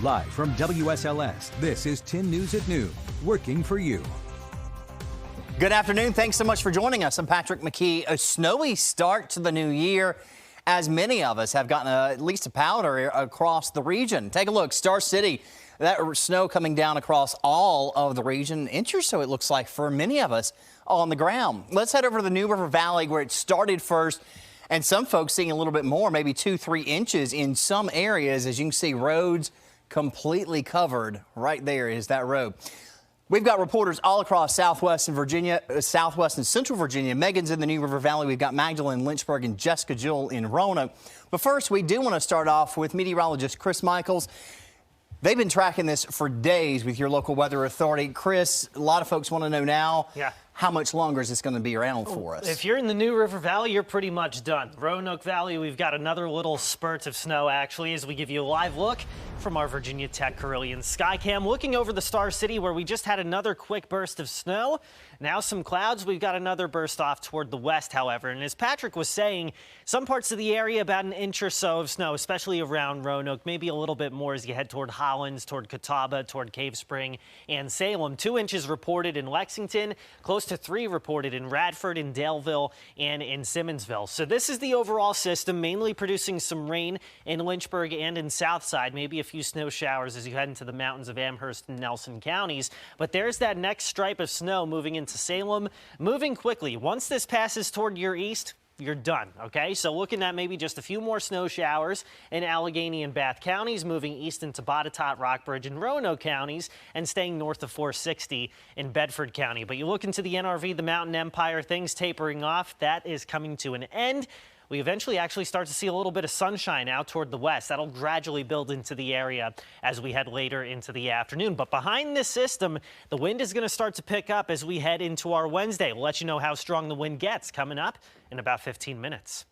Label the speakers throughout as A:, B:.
A: Live from WSLS, this is 10 News at Noon, working for you.
B: Good afternoon. Thanks so much for joining us. I'm Patrick McKee. A snowy start to the new year, as many of us have gotten at least a powder across the region. Take a look. Star City, that snow coming down across all of the region. An inch or so, it looks like, for many of us on the ground. Let's head over to the New River Valley, where it started first. And some folks seeing a little bit more, maybe 2-3 inches in some areas. As you can see, roads completely covered. Right there is that road. We've got reporters all across southwest and central Virginia. Megan's in the New River Valley. We've got Magdalene Lynchburg and Jessica Jewell in Roanoke. But first, we do want to start off with meteorologist Chris Michaels. They've been tracking this for days with your local weather authority. Chris, a lot of folks want to know now. Yeah. How much longer is this going to be around for us?
C: If you're in the New River Valley, you're pretty much done. Roanoke Valley, we've got another little spurt of snow, actually, as we give you a live look from our Virginia Tech Carillion Skycam. Looking over the Star City, where we just had another quick burst of snow. Now some clouds. We've got another burst off toward the west, however. And as Patrick was saying, some parts of the area about an inch or so of snow, especially around Roanoke, maybe a little bit more as you head toward Hollins, toward Catawba, toward Cave Spring and Salem. 2 inches reported in Lexington, close to 3 reported in Radford, in Daleville, and in Simmonsville. So this is the overall system, mainly producing some rain in Lynchburg and in Southside, maybe a few snow showers as you head into the mountains of Amherst and Nelson counties. But there's that next stripe of snow moving into Salem, moving quickly. Once this passes toward your east, you're done, okay? So looking at maybe just a few more snow showers in Allegheny and Bath counties, moving east into Botetourt, Rockbridge, and Roanoke counties, and staying north of 460 in Bedford County. But you look into the NRV, the Mountain Empire, things tapering off. That is coming to an end. We eventually actually start to see a little bit of sunshine out toward the west. That'll gradually build into the area as we head later into the afternoon. But behind this system, the wind is going to start to pick up as we head into our Wednesday. We'll let you know how strong the wind gets coming up in about 15 minutes.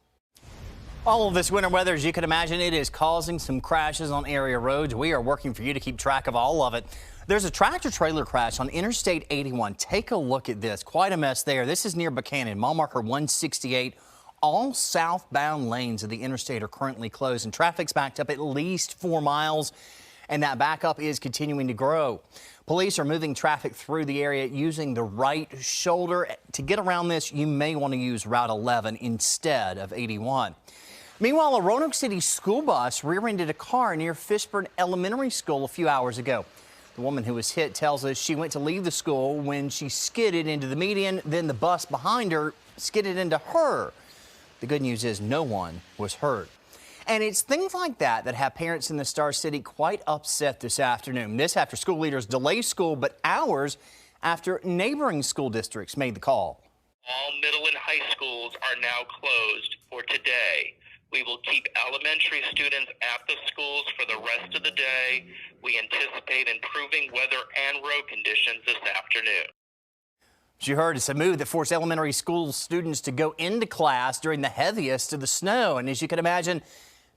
B: All of this winter weather, as you can imagine, it is causing some crashes on area roads. We are working for you to keep track of all of it. There's a tractor-trailer crash on Interstate 81. Take a look at this. Quite a mess there. This is near Buchanan, mile marker 168. All southbound lanes of the interstate are currently closed, and traffic's backed up at least 4 miles, and that backup is continuing to grow. Police are moving traffic through the area using the right shoulder. To get around this, you may want to use Route 11 instead of 81. Meanwhile, a Roanoke City school bus rear-ended a car near Fishburne Elementary School a few hours ago. The woman who was hit tells us she went to leave the school when she skidded into the median. Then the bus behind her skidded into her. The good news is no one was hurt. And it's things like that that have parents in the Star City quite upset this afternoon. This after school leaders delay school, but hours after neighboring school districts made the call.
D: All middle and high schools are now closed for today. We will keep elementary students at the schools for the rest of the day. We anticipate improving weather and road conditions this afternoon.
B: As you heard, it's a move that forced elementary school students to go into class during the heaviest of the snow. And as you can imagine,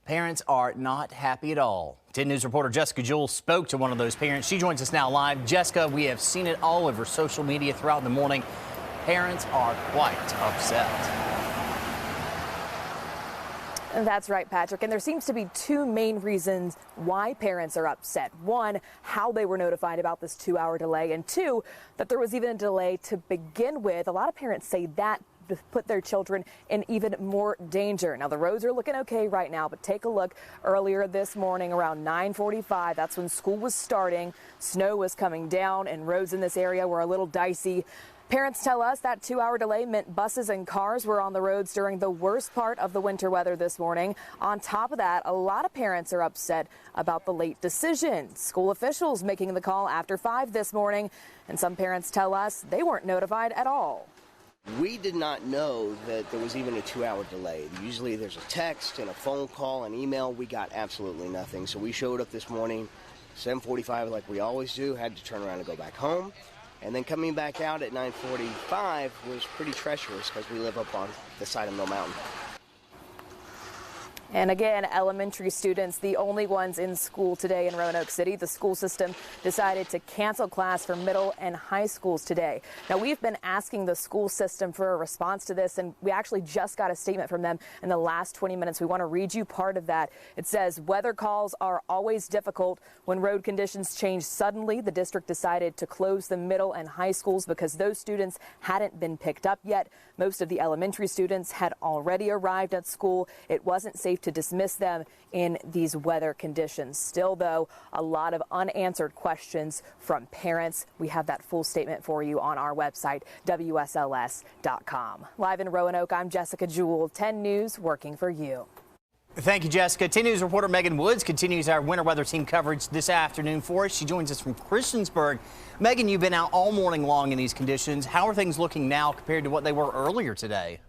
B: parents are not happy at all. 10 News reporter Jessica Jewell spoke to one of those parents. She joins us now live. Jessica, we have seen it all over social media throughout the morning. Parents are quite upset.
E: That's right, Patrick. And there seems to be 2 main reasons why parents are upset. 1, how they were notified about this 2-hour delay, and 2, that there was even a delay to begin with. A lot of parents say that put their children in even more danger. Now, the roads are looking okay right now, but take a look. Earlier this morning around 9:45, that's when school was starting. Snow was coming down and roads in this area were a little dicey. Parents tell us that 2-hour delay meant buses and cars were on the roads during the worst part of the winter weather this morning. On top of that, a lot of parents are upset about the late decision. School officials making the call after 5 this morning, and some parents tell us they weren't notified at all.
F: We did not know that there was even a 2-hour delay. Usually there's a text and a phone call and email. We got absolutely nothing. So we showed up this morning, 7:45 like we always do, had to turn around and go back home. And then coming back out at 9:45 was pretty treacherous because we live up on the side of Mill Mountain.
E: And again, elementary students, the only ones in school today in Roanoke City. The school system decided to cancel class for middle and high schools today. Now, we've been asking the school system for a response to this, and we actually just got a statement from them in the last 20 minutes. We want to read you part of that. It says, weather calls are always difficult. When road conditions change suddenly, the district decided to close the middle and high schools because those students hadn't been picked up yet. Most of the elementary students had already arrived at school. It wasn't safe to dismiss them in these weather conditions. Still, though, a lot of unanswered questions from parents. We have that full statement for you on our website, WSLS.com. Live in Roanoke, I'm Jessica Jewell, 10 News, working for you.
B: Thank you, Jessica. 10 News reporter Megan Woods continues our winter weather team coverage this afternoon for us. She joins us from Christiansburg. Megan, you've been out all morning long in these conditions. How are things looking now compared to what they were earlier today?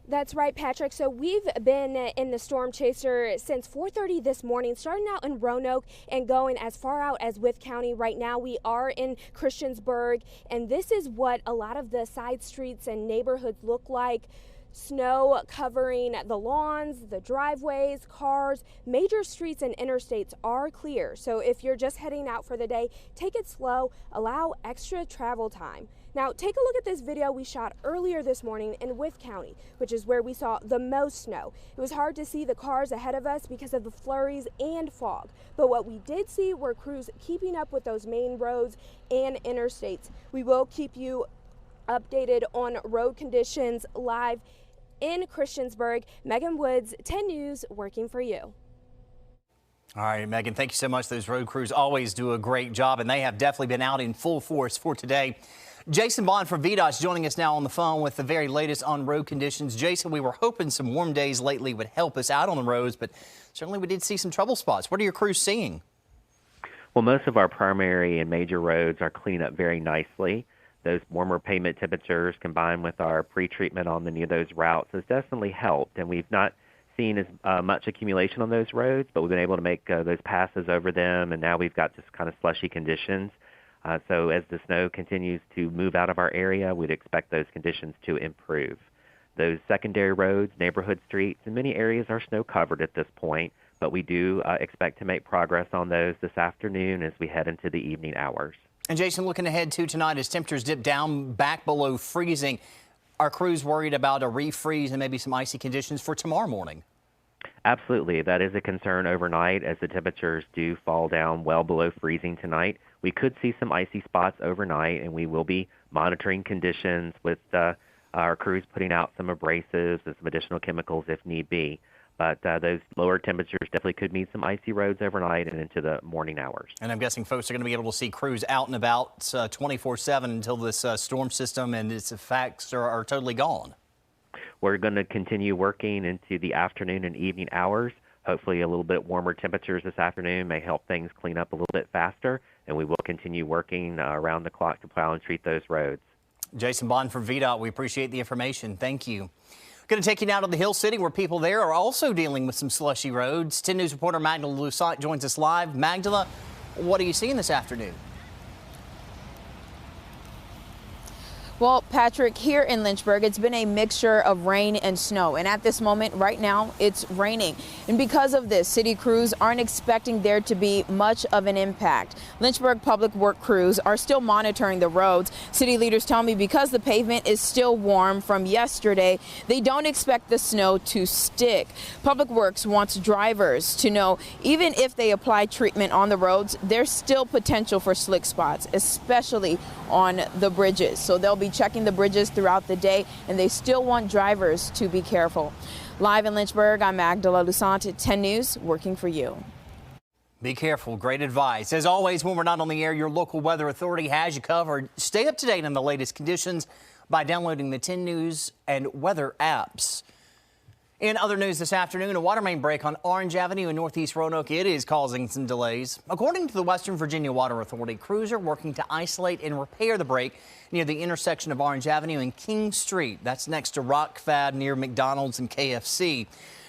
G: That's right, Patrick. So we've been in the storm chaser since 4:30 this morning, starting out in Roanoke and going as far out as Wythe County. Right now we are in Christiansburg, and this is what a lot of the side streets and neighborhoods look like. Snow covering the lawns, the driveways, cars. Major streets and interstates are clear. So if you're just heading out for the day, take it slow, allow extra travel time. Now, take a look at this video we shot earlier this morning in Wythe County, which is where we saw the most snow. It was hard to see the cars ahead of us because of the flurries and fog. But what we did see were crews keeping up with those main roads and interstates. We will keep you updated on road conditions live in Christiansburg. Megan Woods, 10 News, working for you.
B: All right, Megan, thank you so much. Those road crews always do a great job, and they have definitely been out in full force for today. Jason Bond from VDOT joining us now on the phone with the very latest on road conditions. Jason, we were hoping some warm days lately would help us out on the roads, but certainly we did see some trouble spots. What are your crews seeing?
H: Well, most of our primary and major roads are cleaned up very nicely. Those warmer pavement temperatures combined with our pre-treatment on many of those routes has definitely helped, and we've not seen as much accumulation on those roads, but we've been able to make those passes over them, and now we've got just kind of slushy conditions. So as the snow continues to move out of our area, we'd expect those conditions to improve. Those secondary roads, neighborhood streets, in many areas are snow covered at this point, but we do expect to make progress on those this afternoon as we head into the evening hours.
B: And Jason, looking ahead to tonight as temperatures dip down back below freezing, are crews worried about a refreeze and maybe some icy conditions for tomorrow morning?
H: Absolutely. That is a concern overnight as the temperatures do fall down well below freezing tonight. We could see some icy spots overnight, and we will be monitoring conditions with our crews putting out some abrasives and some additional chemicals if need be. But those lower temperatures definitely could mean some icy roads overnight and into the morning hours.
B: And I'm guessing folks are going to be able to see crews out and about 24/7 until this storm system and its effects are totally gone.
H: We're going to continue working into the afternoon and evening hours. Hopefully a little bit warmer temperatures this afternoon may help things clean up a little bit faster, and we will continue working around the clock to plow and treat those roads. Jason
B: Bond from VDOT, we appreciate the information. Thank you. Going to take you now to the Hill City, where people there are also dealing with some slushy roads. 10 News reporter Magdala Lusant joins us live. Magdala, what are you seeing this afternoon?
I: Well, Patrick, here in Lynchburg, it's been a mixture of rain and snow. And at this moment, right now, it's raining. And because of this, city crews aren't expecting there to be much of an impact. Lynchburg public work crews are still monitoring the roads. City leaders tell me because the pavement is still warm from yesterday, they don't expect the snow to stick. Public Works wants drivers to know even if they apply treatment on the roads, there's still potential for slick spots, especially on the bridges. So they'll be checking the bridges throughout the day, and they still want drivers to be careful. Live in Lynchburg, I'm Magdala Lusant at 10 News, working for you.
B: Be careful. Great advice. As always, when we're not on the air, your local weather authority has you covered. Stay up to date on the latest conditions by downloading the 10 News and weather apps. In other news this afternoon, a water main break on Orange Avenue in Northeast Roanoke. It is causing some delays. According to the Western Virginia Water Authority, crews are working to isolate and repair the break near the intersection of Orange Avenue and King Street. That's next to Rock Fad near McDonald's and KFC.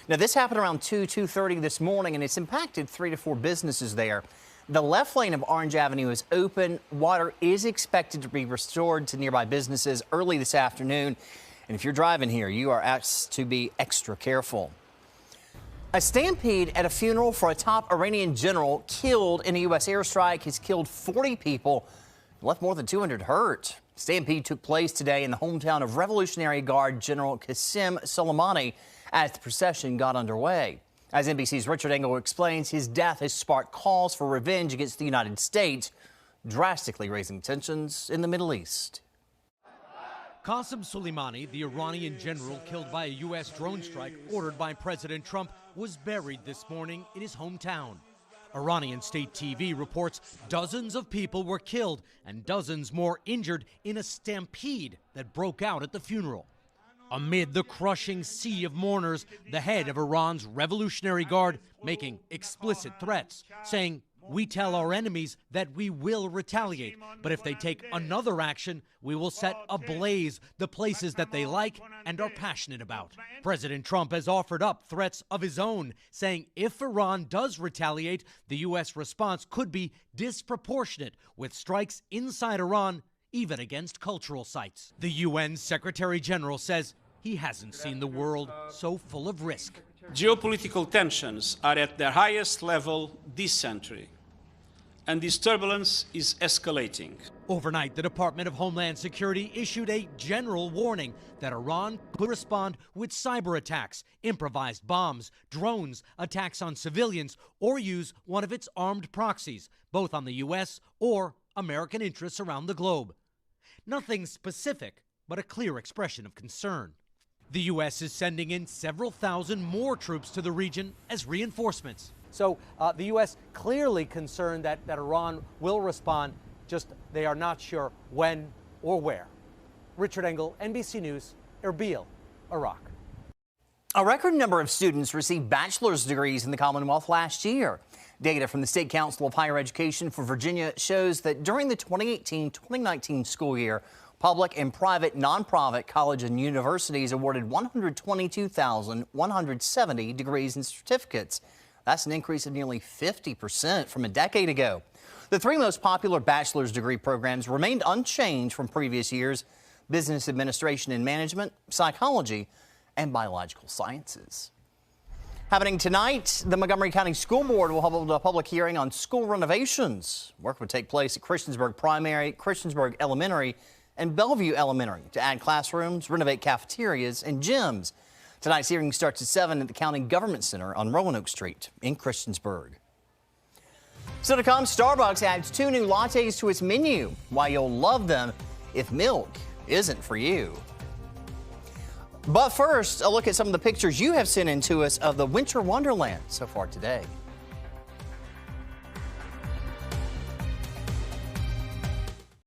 B: Now, this happened around 2:30 this morning, and it's impacted 3 to 4 businesses there. The left lane of Orange Avenue is open. Water is expected to be restored to nearby businesses early this afternoon. And if you're driving here, you are asked to be extra careful. A stampede at a funeral for a top Iranian general killed in a U.S. airstrike has killed 40 people, left more than 200 hurt. Stampede took place today in the hometown of Revolutionary Guard General Qasem Soleimani as the procession got underway. As NBC's Richard Engel explains, his death has sparked calls for revenge against the United States, drastically raising tensions in the Middle East.
J: Qasem Soleimani, the Iranian general killed by a U.S. drone strike ordered by President Trump, was buried this morning in his hometown. Iranian state TV reports dozens of people were killed and dozens more injured in a stampede that broke out at the funeral. Amid the crushing sea of mourners, the head of Iran's Revolutionary Guard making explicit threats, saying, "We tell our enemies that we will retaliate, but if they take another action, we will set ablaze the places that they like and are passionate about." President Trump has offered up threats of his own, saying if Iran does retaliate, the U.S. response could be disproportionate, with strikes inside Iran, even against cultural sites. The UN Secretary General says he hasn't seen the world so full of risk.
K: Geopolitical tensions are at their highest level this century, and this turbulence is escalating.
J: Overnight, the Department of Homeland Security issued a general warning that Iran could respond with cyber attacks, improvised bombs, drones, attacks on civilians, or use one of its armed proxies, both on the U.S. or American interests around the globe. Nothing specific, but a clear expression of concern. The U.S. is sending in several thousand more troops to the region as reinforcements.
L: So the U.S. clearly concerned that Iran will respond, just they are not sure when or where. Richard Engel, NBC News, Erbil, Iraq.
B: A record number of students received bachelor's degrees in the Commonwealth last year. Data from the State Council of Higher Education for Virginia shows that during the 2018-2019 school year, public and private nonprofit college and universities awarded 122,170 degrees and certificates. That's an increase of nearly 50% from a decade ago. The three most popular bachelor's degree programs remained unchanged from previous years: business administration and management, psychology, and biological sciences. Happening tonight, the Montgomery County School Board will hold a public hearing on school renovations. Work would take place at Christiansburg Primary, Christiansburg Elementary, and Bellevue Elementary to add classrooms, renovate cafeterias, and gyms. Tonight's hearing starts at 7 at the County Government Center on Roanoke Street in Christiansburg. Still to come, Starbucks adds 2 new lattes to its menu. Why you'll love them if milk isn't for you. But first, a look at some of the pictures you have sent in to us of the Winter Wonderland so far today.